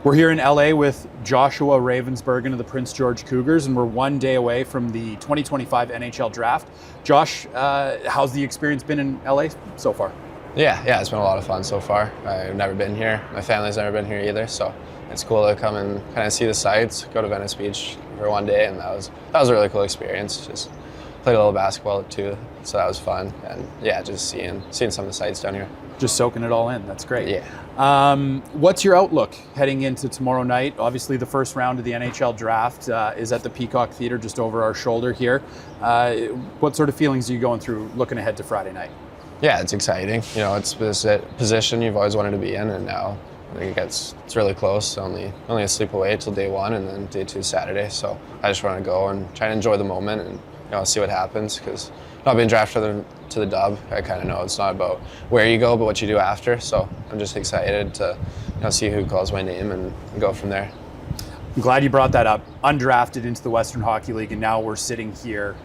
We're here in LA with Joshua Ravensbergen of the Prince George Cougars, and we're one day away from the 2025 NHL draft. Josh, how's the experience been in LA so far? Yeah, it's been a lot of fun so far. I've never been here. My family's never been here either, so it's cool to come and kind of see the sights, go to Venice Beach for one day, and that was a really cool experience. Just played a little basketball too, so that was fun. And yeah, just seeing some of the sights down here. Just soaking it all in. That's great. Yeah. What's your outlook heading into tomorrow night? Obviously, the first round of the NHL draft is at the Peacock Theater just over our shoulder here. What sort of feelings are you going through looking ahead to Friday night? Yeah, it's exciting. You know, it's this position you've always wanted to be in, and now I think it's really close. Only a sleep away till day one, and then day two Saturday. So I just want to go and try and enjoy the moment and see what happens, because not being drafted to the dub, I kind of know it's not about where you go, but what you do after. So I'm just excited to see who calls my name and go from there. I'm glad you brought that up. Undrafted into the Western Hockey League, and now we're sitting here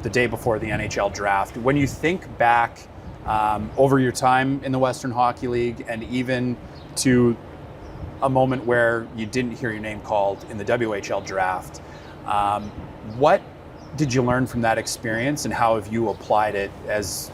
the day before the NHL draft. When you think back over your time in the Western Hockey League, and even to a moment where you didn't hear your name called in the WHL draft, what did you learn from that experience, and how have you applied it as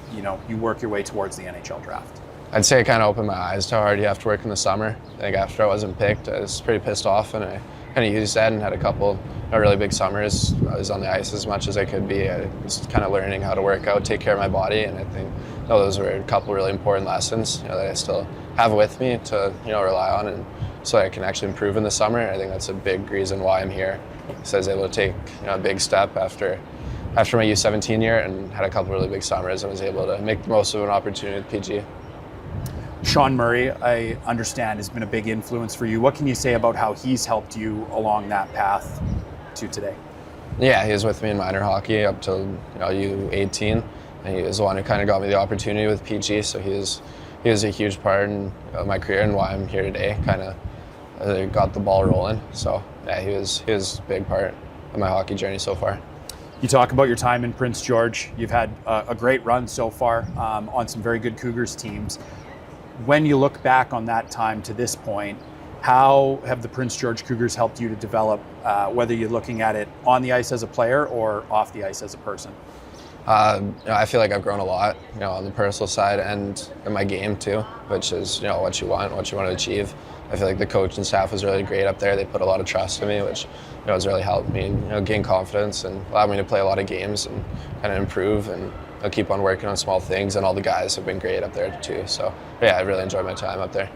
you work your way towards the NHL draft? I'd say it kind of opened my eyes to how hard you have to work in the summer. I think after I wasn't picked, I was pretty pissed off, and I kind of used that and had a couple really big summers. I was on the ice as much as I could be. I was kind of learning how to work out, take care of my body, and I think those were a couple really important lessons that I still have with me to rely on, and so I can actually improve in the summer. I think that's a big reason why I'm here. So I was able to take a big step after my U17 year, and had a couple really big summers, and was able to make the most of an opportunity with PG. Sean Murray, I understand, has been a big influence for you. What can you say about how he's helped you along that path to today? Yeah, he was with me in minor hockey up till U18, and he was the one who kind of got me the opportunity with PG. So he was a huge part in my career and why I'm here today. Kind of got the ball rolling. So yeah, he was a big part of my hockey journey so far. You talk about your time in Prince George. You've had a great run so far on some very good Cougars teams. When you look back on that time to this point, how have the Prince George Cougars helped you to develop, whether you're looking at it on the ice as a player or off the ice as a person? I feel like I've grown a lot, on the personal side and in my game too, which is what you want to achieve. I feel like the coach and staff was really great up there. They put a lot of trust in me, which has really helped me gain confidence and allowed me to play a lot of games and kind of improve, and I'll keep on working on small things. And all the guys have been great up there too. So yeah, I really enjoyed my time up there.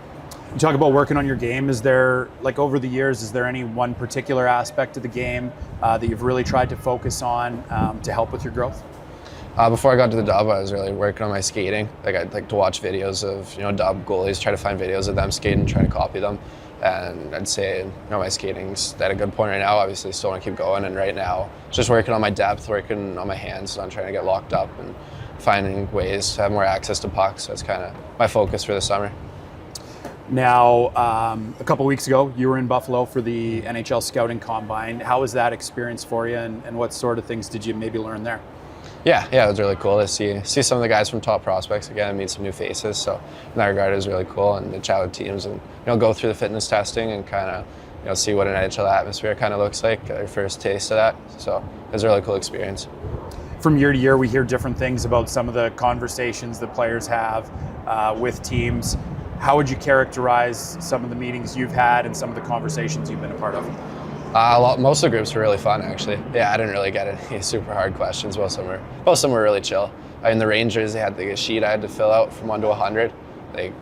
You talk about working on your game. Is there, over the years, is there any one particular aspect of the game that you've really tried to focus on to help with your growth? Before I got to the dub, I was really working on my skating. I'd like to watch videos of dub goalies, try to find videos of them skating, try to copy them. And I'd say my skating's at a good point right now. Obviously, still want to keep going. And right now, just working on my depth, working on my hands, on trying to get locked up and finding ways to have more access to pucks. That's kind of my focus for the summer. Now, a couple weeks ago, you were in Buffalo for the NHL Scouting Combine. How was that experience for you, and what sort of things did you maybe learn there? Yeah, it was really cool to see some of the guys from top prospects again and meet some new faces. So in that regard, it was really cool, and to chat with teams and go through the fitness testing and kind of see what an NHL atmosphere kind of looks like. Get our first taste of that. So it was a really cool experience. From year to year, we hear different things about some of the conversations that players have with teams. How would you characterize some of the meetings you've had and some of the conversations you've been a part of? Most of the groups were really fun, actually. Yeah, I didn't really get any super hard questions. Most of them were really chill. In the Rangers, they had a sheet I had to fill out from 1 to 100,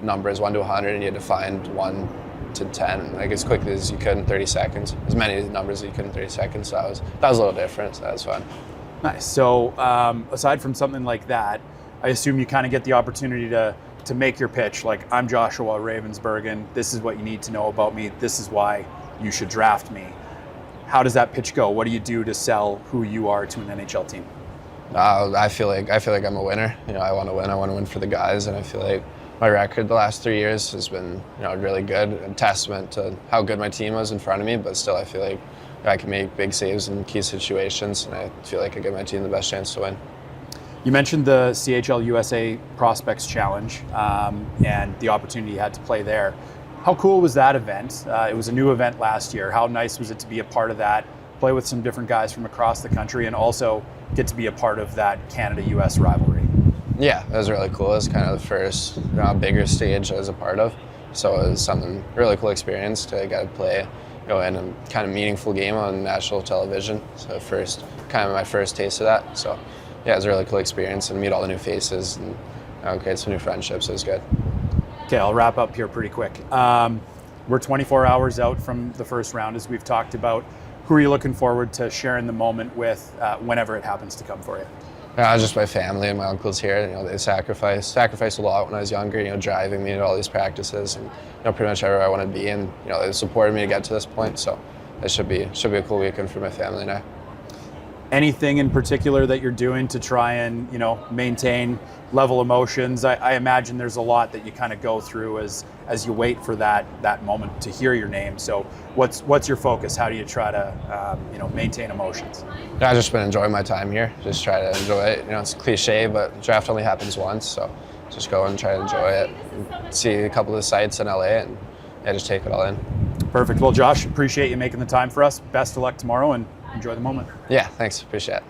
numbers 1 to 100, and you had to find 1 to 10, as quickly as you could in 30 seconds. As many numbers as you could in 30 seconds. So that was a little different. So that was fun. Nice. So aside from something like that, I assume you kind of get the opportunity to make your pitch. Like, I'm Joshua Ravensbergen. This is what you need to know about me. This is why you should draft me. How does that pitch go? What do you do to sell who you are to an NHL team? I feel like I'm a winner. I want to win. I want to win for the guys, and I feel like my record the last 3 years has been really good, a testament to how good my team was in front of me. But still, I feel like I can make big saves in key situations, and I feel like I give my team the best chance to win. You mentioned the CHL USA Prospects Challenge and the opportunity you had to play there. How cool was that event? It was a new event last year. How nice was it to be a part of that, play with some different guys from across the country, and also get to be a part of that Canada-US rivalry? Yeah, it was really cool. It was kind of the first bigger stage I was a part of. So it was something really cool experience to get to play, in a kind of meaningful game on national television. So kind of my first taste of that. So yeah, it was a really cool experience and meet all the new faces and create some new friendships. It was good. Okay, I'll wrap up here pretty quick. We're 24 hours out from the first round, as we've talked about. Who are you looking forward to sharing the moment with whenever it happens to come for you? Just my family and my uncles here. They sacrificed a lot when I was younger. Driving me to all these practices and pretty much everywhere I want to be. And they supported me to get to this point. So it should be a cool weekend for my family and I. Anything in particular that you're doing to try and maintain level emotions? I imagine there's a lot that you kind of go through as you wait for that moment to hear your name. So what's your focus? How do you try to maintain emotions? I've just been enjoying my time here. Just try to enjoy it. It's cliche, but draft only happens once, so just go and try to enjoy it. See a couple of the sites in LA and just take it all in. Perfect. Well, Josh, appreciate you making the time for us. Best of luck tomorrow and enjoy the moment. Yeah, thanks. Appreciate it.